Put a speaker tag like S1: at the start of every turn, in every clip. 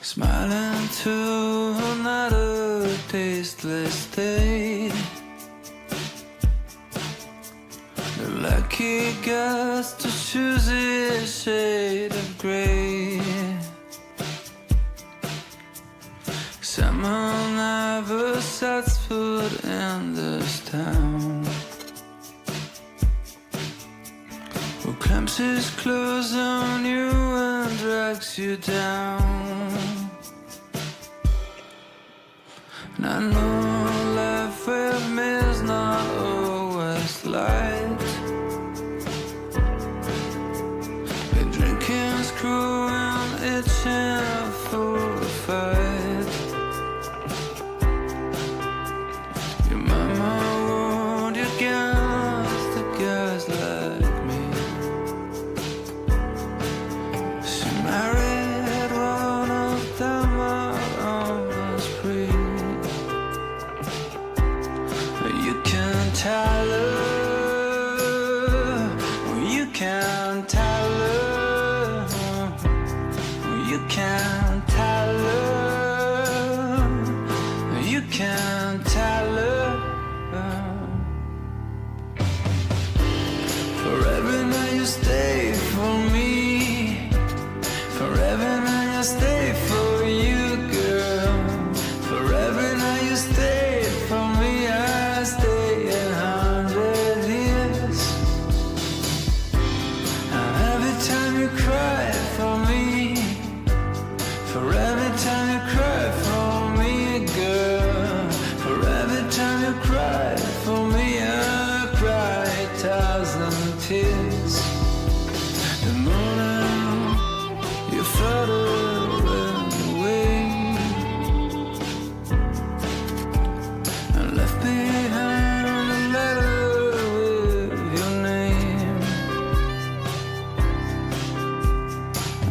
S1: Smiling to another tasteless day. The lucky gets to choose his shade of grey. Summer never sets foot in this town. Who clamps his clothes on you and drags you down. And I know life with me is not always light. Been drinking, screwing, itching for a fight. Your mama warned you against the guys like me. She married one of them on the spree. You can tell her, you can tell her, you can tell her, you can tell her. Forever now you stay for me, forever now you stay for you, girl. Forever now you stay for me, I stay 100 years. Every time you cry for me, for every time you cry for me, girl. For every time you cry for me, I cry 1,000 tears. The morning you felt away and left behind a letter with your name.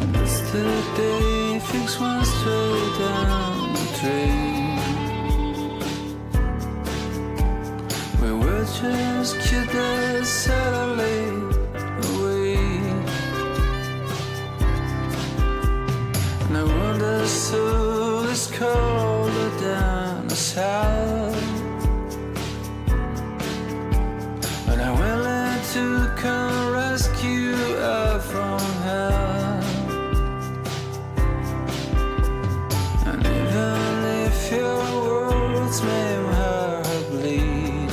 S1: And yesterday fixed one straight down the train. We were just kids that sailed away. And I wonder soul is colder down the south. But I'm willing to come rescue her from hell. And even if your words make her bleed,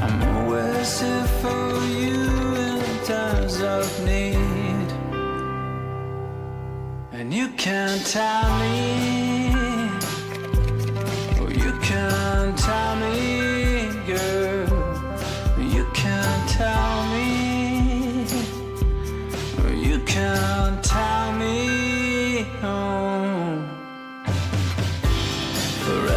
S1: I'm always here for you in times of need. And you can't tell me, oh you can't tell me, girl. You can't tell me, oh you can't tell me, oh. Forever